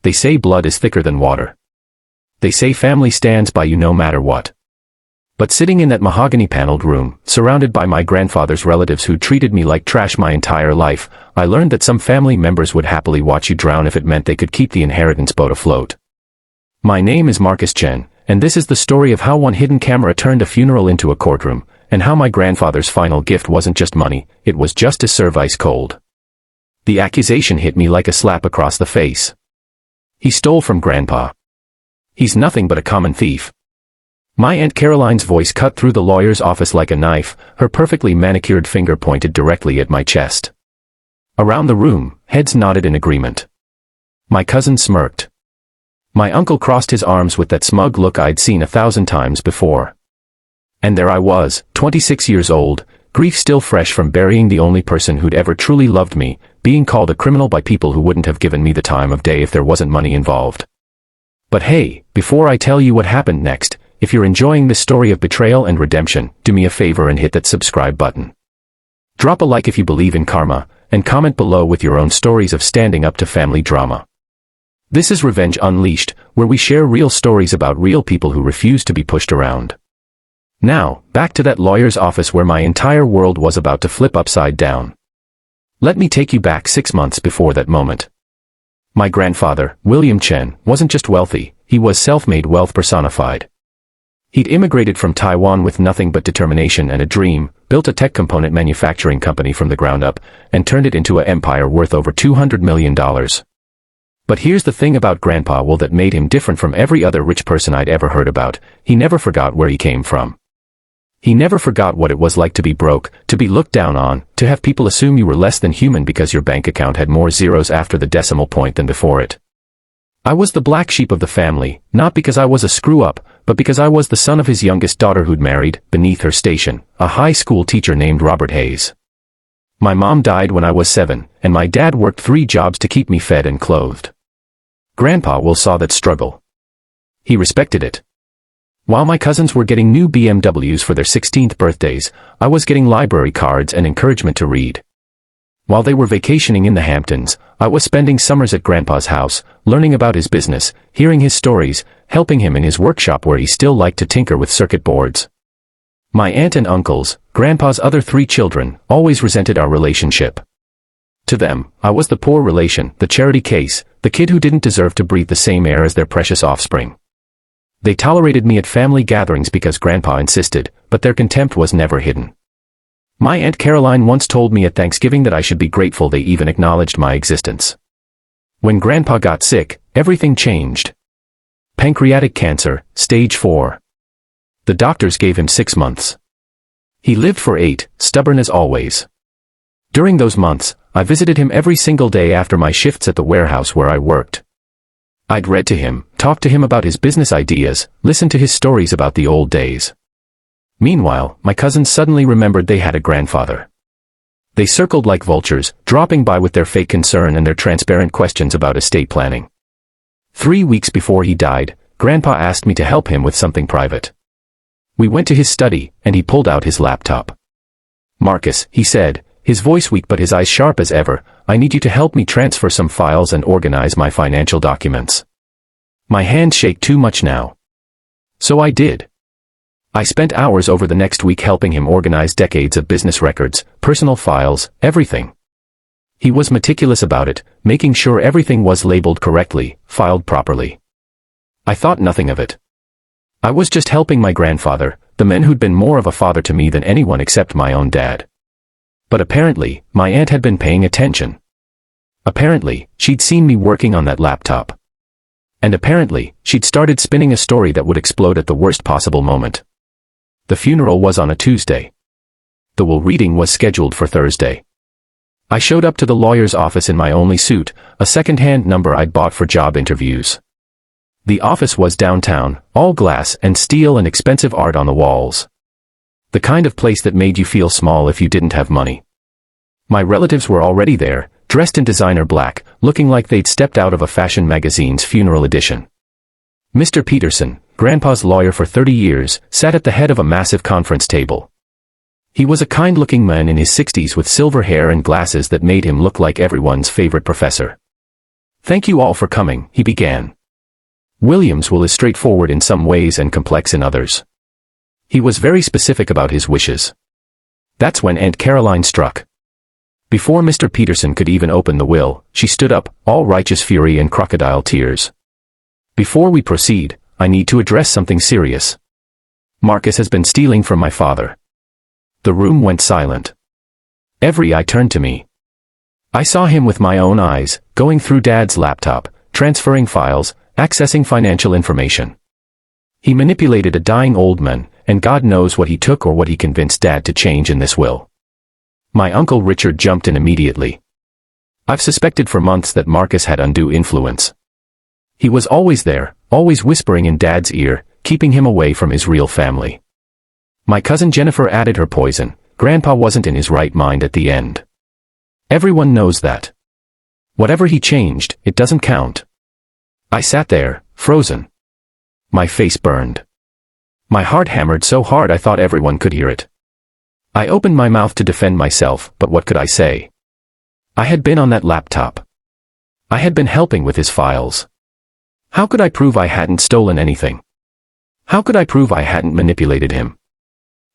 They say blood is thicker than water. They say family stands by you no matter what. But sitting in that mahogany-paneled room, surrounded by my grandfather's relatives who treated me like trash my entire life, I learned that some family members would happily watch you drown if it meant they could keep the inheritance boat afloat. My name is Marcus Chen, and this is the story of how one hidden camera turned a funeral into a courtroom, and how my grandfather's final gift wasn't just money, it was justice served ice cold. The accusation hit me like a slap across the face. He stole from Grandpa. He's nothing but a common thief. My Aunt Caroline's voice cut through the lawyer's office like a knife, her perfectly manicured finger pointed directly at my chest. Around the room, heads nodded in agreement. My cousin smirked. My uncle crossed his arms with that smug look I'd seen 1,000 times before. And there I was, 26 years old, grief still fresh from burying the only person who'd ever truly loved me, being called a criminal by people who wouldn't have given me the time of day if there wasn't money involved. But hey, before I tell you what happened next, if you're enjoying this story of betrayal and redemption, do me a favor and hit that subscribe button. Drop a like if you believe in karma, and comment below with your own stories of standing up to family drama. This is Revenge Unleashed, where we share real stories about real people who refuse to be pushed around. Now, back to that lawyer's office where my entire world was about to flip upside down. Let me take you back 6 months before that moment. My grandfather, William Chen, wasn't just wealthy, he was self-made wealth personified. He'd immigrated from Taiwan with nothing but determination and a dream, built a tech component manufacturing company from the ground up, and turned it into an empire worth over $200 million. But here's the thing about Grandpa Will that made him different from every other rich person I'd ever heard about: he never forgot where he came from. He never forgot what it was like to be broke, to be looked down on, to have people assume you were less than human because your bank account had more zeros after the decimal point than before it. I was the black sheep of the family, not because I was a screw-up, but because I was the son of his youngest daughter who'd married, beneath her station, a high school teacher named Robert Hayes. My mom died when I was 7, and my dad worked 3 jobs to keep me fed and clothed. Grandpa Will saw that struggle. He respected it. While my cousins were getting new BMWs for their 16th birthdays, I was getting library cards and encouragement to read. While they were vacationing in the Hamptons, I was spending summers at Grandpa's house, learning about his business, hearing his stories, helping him in his workshop where he still liked to tinker with circuit boards. My aunt and uncles, Grandpa's other 3 children, always resented our relationship. To them, I was the poor relation, the charity case, the kid who didn't deserve to breathe the same air as their precious offspring. They tolerated me at family gatherings because Grandpa insisted, but their contempt was never hidden. My Aunt Caroline once told me at Thanksgiving that I should be grateful they even acknowledged my existence. When Grandpa got sick, everything changed. Pancreatic cancer, stage 4. The doctors gave him 6 months. He lived for 8, stubborn as always. During those months, I visited him every single day after my shifts at the warehouse where I worked. I'd read to him, talked to him about his business ideas, listened to his stories about the old days. Meanwhile, my cousins suddenly remembered they had a grandfather. They circled like vultures, dropping by with their fake concern and their transparent questions about estate planning. 3 weeks before he died, Grandpa asked me to help him with something private. We went to his study, and he pulled out his laptop. "Marcus," he said, his voice weak but his eyes sharp as ever, "I need you to help me transfer some files and organize my financial documents. My hands shake too much now." So I did. I spent hours over the next week helping him organize decades of business records, personal files, everything. He was meticulous about it, making sure everything was labeled correctly, filed properly. I thought nothing of it. I was just helping my grandfather, the man who'd been more of a father to me than anyone except my own dad. But apparently, my aunt had been paying attention. Apparently, she'd seen me working on that laptop. And apparently, she'd started spinning a story that would explode at the worst possible moment. The funeral was on a Tuesday. The will reading was scheduled for Thursday. I showed up to the lawyer's office in my only suit, a second-hand number I'd bought for job interviews. The office was downtown, all glass and steel and expensive art on the walls. The kind of place that made you feel small if you didn't have money. My relatives were already there, dressed in designer black, looking like they'd stepped out of a fashion magazine's funeral edition. Mr. Peterson, Grandpa's lawyer for 30 years, sat at the head of a massive conference table. He was a kind-looking man in his 60s with silver hair and glasses that made him look like everyone's favorite professor. "Thank you all for coming," he began. "William's will is straightforward in some ways and complex in others. He was very specific about his wishes." That's when Aunt Caroline struck. Before Mr. Peterson could even open the will, she stood up, all righteous fury and crocodile tears. "Before we proceed, I need to address something serious. Marcus has been stealing from my father." The room went silent. Every eye turned to me. I saw him with my own eyes, going through Dad's laptop, transferring files, accessing financial information. He manipulated a dying old man, and God knows what he took or what he convinced Dad to change in this will. My Uncle Richard jumped in immediately. "I've suspected for months that Marcus had undue influence. He was always there, always whispering in Dad's ear, keeping him away from his real family." My cousin Jennifer added her poison. "Grandpa wasn't in his right mind at the end. Everyone knows that. Whatever he changed, it doesn't count." I sat there, frozen. My face burned. My heart hammered so hard I thought everyone could hear it. I opened my mouth to defend myself, but what could I say? I had been on that laptop. I had been helping with his files. How could I prove I hadn't stolen anything? How could I prove I hadn't manipulated him?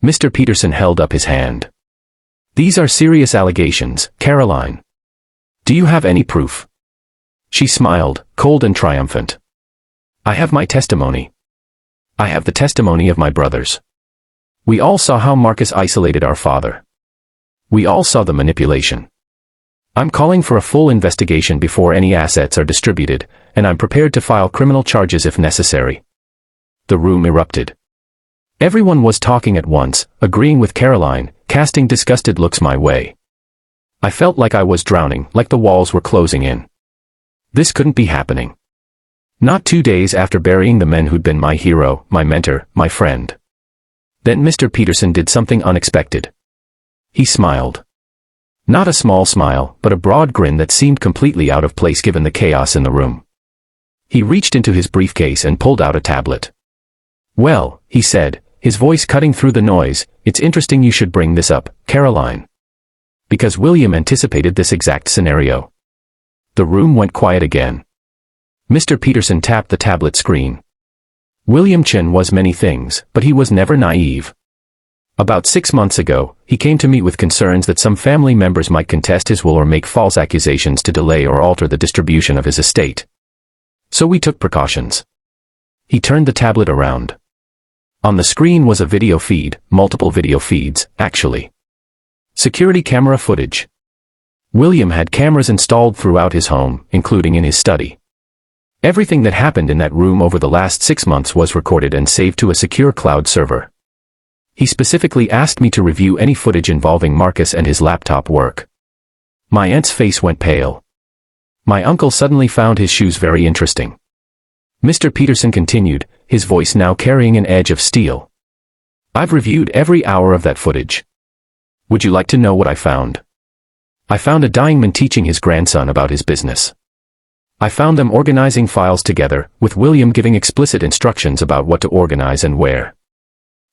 Mr. Peterson held up his hand. "These are serious allegations, Caroline. Do you have any proof?" She smiled, cold and triumphant. "I have my testimony. I have the testimony of my brothers. We all saw how Marcus isolated our father. We all saw the manipulation. I'm calling for a full investigation before any assets are distributed, and I'm prepared to file criminal charges if necessary." The room erupted. Everyone was talking at once, agreeing with Caroline, casting disgusted looks my way. I felt like I was drowning, like the walls were closing in. This couldn't be happening. Not 2 days after burying the men who'd been my hero, my mentor, my friend. Then Mr. Peterson did something unexpected. He smiled. Not a small smile, but a broad grin that seemed completely out of place given the chaos in the room. He reached into his briefcase and pulled out a tablet. "Well," he said, his voice cutting through the noise, "it's interesting you should bring this up, Caroline. Because William anticipated this exact scenario." The room went quiet again. Mr. Peterson tapped the tablet screen. William Chin was many things, but he was never naive. About 6 months ago, he came to me with concerns that some family members might contest his will or make false accusations to delay or alter the distribution of his estate. So we took precautions. He turned the tablet around. On the screen was a video feed, multiple video feeds, actually. Security camera footage. William had cameras installed throughout his home, including in his study. Everything that happened in that room over the last 6 months was recorded and saved to a secure cloud server. He specifically asked me to review any footage involving Marcus and his laptop work. My aunt's face went pale. My uncle suddenly found his shoes very interesting. Mr. Peterson continued, his voice now carrying an edge of steel. "I've reviewed every hour of that footage. Would you like to know what I found? I found a dying man teaching his grandson about his business. I found them organizing files together, with William giving explicit instructions about what to organize and where.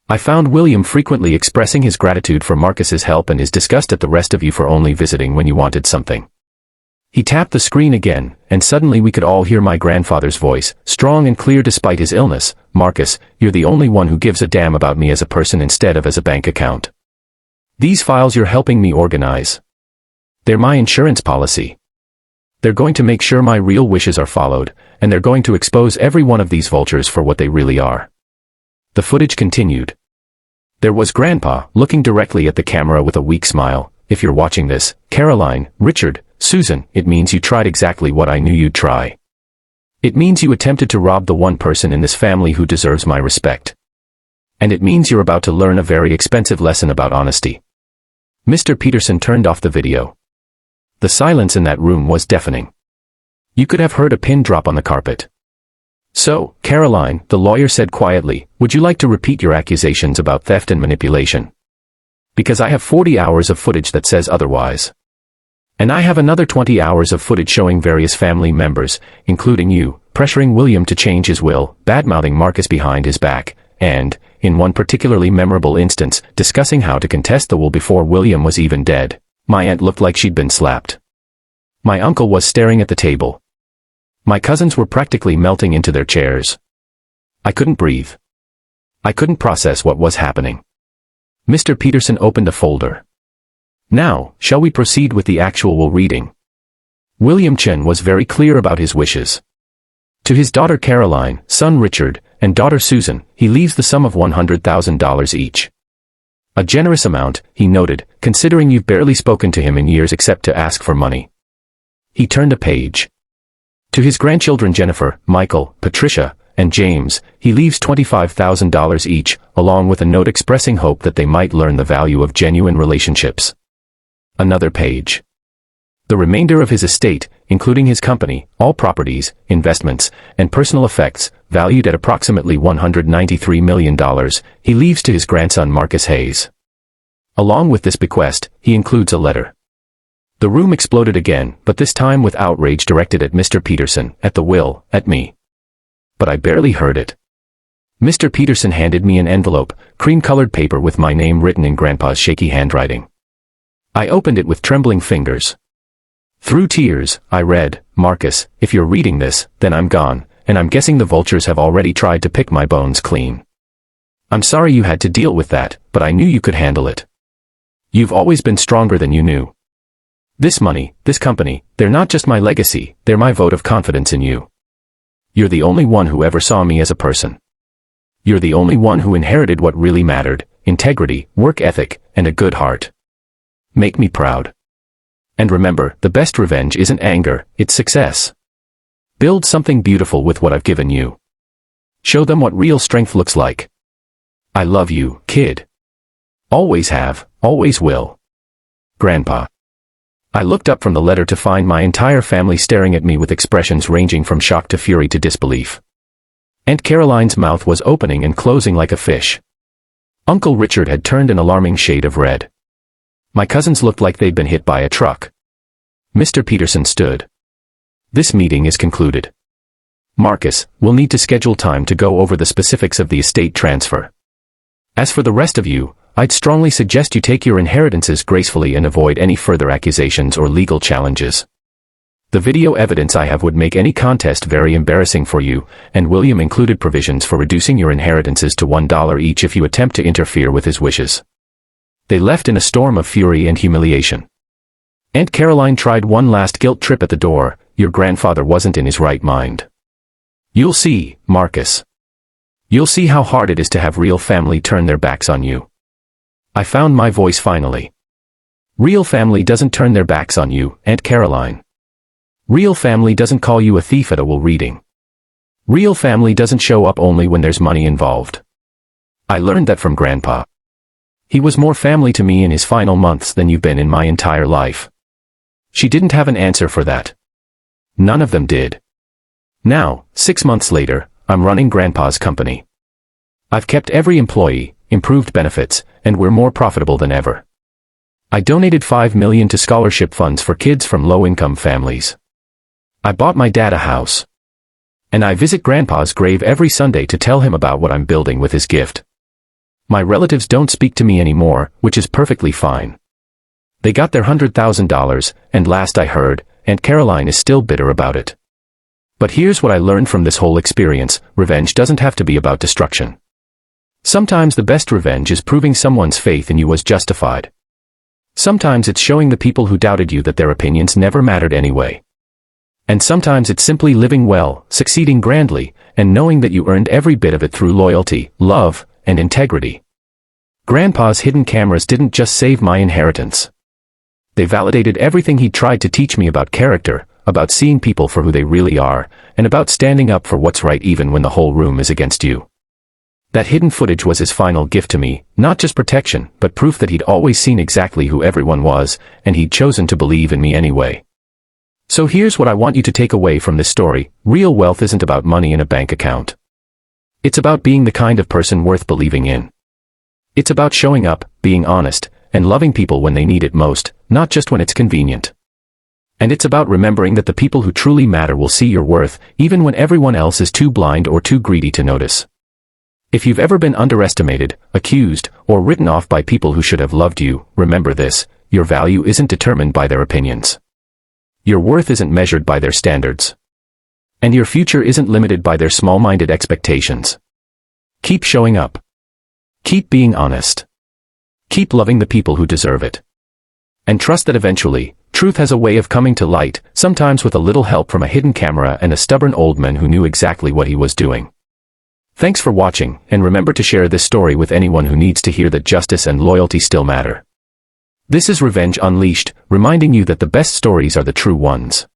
I found William frequently expressing his gratitude for Marcus's help and his disgust at the rest of you for only visiting when you wanted something." He tapped the screen again, and suddenly we could all hear my grandfather's voice, strong and clear despite his illness. "Marcus, you're the only one who gives a damn about me as a person instead of as a bank account. These files you're helping me organize. They're my insurance policy. They're going to make sure my real wishes are followed, and they're going to expose every one of these vultures for what they really are." The footage continued. There was Grandpa, looking directly at the camera with a weak smile. "If you're watching this, Caroline, Richard, Susan, it means you tried exactly what I knew you'd try. It means you attempted to rob the one person in this family who deserves my respect. And it means you're about to learn a very expensive lesson about honesty." Mr. Peterson turned off the video. The silence in that room was deafening. You could have heard a pin drop on the carpet. "So, Caroline," the lawyer said quietly, "would you like to repeat your accusations about theft and manipulation? Because I have 40 hours of footage that says otherwise. And I have another 20 hours of footage showing various family members, including you, pressuring William to change his will, badmouthing Marcus behind his back, and, in one particularly memorable instance, discussing how to contest the will before William was even dead." My aunt looked like she'd been slapped. My uncle was staring at the table. My cousins were practically melting into their chairs. I couldn't breathe. I couldn't process what was happening. Mr. Peterson opened a folder. Now, shall we proceed with the actual reading? William Chen was very clear about his wishes. To his daughter Caroline, son Richard, and daughter Susan, he leaves the sum of $100,000 each. A generous amount, he noted, considering you've barely spoken to him in years except to ask for money. He turned a page. To his grandchildren Jennifer, Michael, Patricia, and James, he leaves $25,000 each, along with a note expressing hope that they might learn the value of genuine relationships. Another page. The remainder of his estate, including his company, all properties, investments, and personal effects, valued at approximately $193 million, he leaves to his grandson Marcus Hayes. Along with this bequest, he includes a letter. The room exploded again, but this time with outrage directed at Mr. Peterson, at the will, at me. But I barely heard it. Mr. Peterson handed me an envelope, cream-colored paper with my name written in Grandpa's shaky handwriting. I opened it with trembling fingers. Through tears, I read, "Marcus, if you're reading this, then I'm gone, and I'm guessing the vultures have already tried to pick my bones clean. I'm sorry you had to deal with that, but I knew you could handle it. You've always been stronger than you knew. This money, this company, they're not just my legacy, they're my vote of confidence in you. You're the only one who ever saw me as a person. You're the only one who inherited what really mattered, integrity, work ethic, and a good heart. Make me proud. And remember, the best revenge isn't anger, it's success. Build something beautiful with what I've given you. Show them what real strength looks like. I love you, kid. Always have, always will. Grandpa." I looked up from the letter to find my entire family staring at me with expressions ranging from shock to fury to disbelief. Aunt Caroline's mouth was opening and closing like a fish. Uncle Richard had turned an alarming shade of red. My cousins looked like they'd been hit by a truck. Mr. Peterson stood. "This meeting is concluded. Marcus, we'll need to schedule time to go over the specifics of the estate transfer. As for the rest of you, I'd strongly suggest you take your inheritances gracefully and avoid any further accusations or legal challenges. The video evidence I have would make any contest very embarrassing for you, and William included provisions for reducing your inheritances to $1 each if you attempt to interfere with his wishes." They left in a storm of fury and humiliation. Aunt Caroline tried one last guilt trip at the door. "Your grandfather wasn't in his right mind. You'll see, Marcus. You'll see how hard it is to have real family turn their backs on you." I found my voice finally. Real family doesn't turn their backs on you, Aunt Caroline. Real family doesn't call you a thief at a will reading. Real family doesn't show up only when there's money involved. I learned that from Grandpa. He was more family to me in his final months than you've been in my entire life. She didn't have an answer for that. None of them did. Now, 6 months later, I'm running Grandpa's company. I've kept every employee, improved benefits, and we're more profitable than ever. I donated $5 million to scholarship funds for kids from low-income families. I bought my dad a house. And I visit Grandpa's grave every Sunday to tell him about what I'm building with his gift. My relatives don't speak to me anymore, which is perfectly fine. They got their $100,000, and last I heard, Aunt Caroline is still bitter about it. But here's what I learned from this whole experience: revenge doesn't have to be about destruction. Sometimes the best revenge is proving someone's faith in you was justified. Sometimes it's showing the people who doubted you that their opinions never mattered anyway. And sometimes it's simply living well, succeeding grandly, and knowing that you earned every bit of it through loyalty, love, and integrity. Grandpa's hidden cameras didn't just save my inheritance. They validated everything he tried to teach me about character, about seeing people for who they really are, and about standing up for what's right even when the whole room is against you. That hidden footage was his final gift to me, not just protection, but proof that he'd always seen exactly who everyone was, and he'd chosen to believe in me anyway. So here's what I want you to take away from this story: real wealth isn't about money in a bank account. It's about being the kind of person worth believing in. It's about showing up, being honest, and loving people when they need it most, not just when it's convenient. And it's about remembering that the people who truly matter will see your worth, even when everyone else is too blind or too greedy to notice. If you've ever been underestimated, accused, or written off by people who should have loved you, remember this: your value isn't determined by their opinions. Your worth isn't measured by their standards. And your future isn't limited by their small-minded expectations. Keep showing up. Keep being honest. Keep loving the people who deserve it. And trust that eventually, truth has a way of coming to light, sometimes with a little help from a hidden camera and a stubborn old man who knew exactly what he was doing. Thanks for watching, and remember to share this story with anyone who needs to hear that justice and loyalty still matter. This is Revenge Unleashed, reminding you that the best stories are the true ones.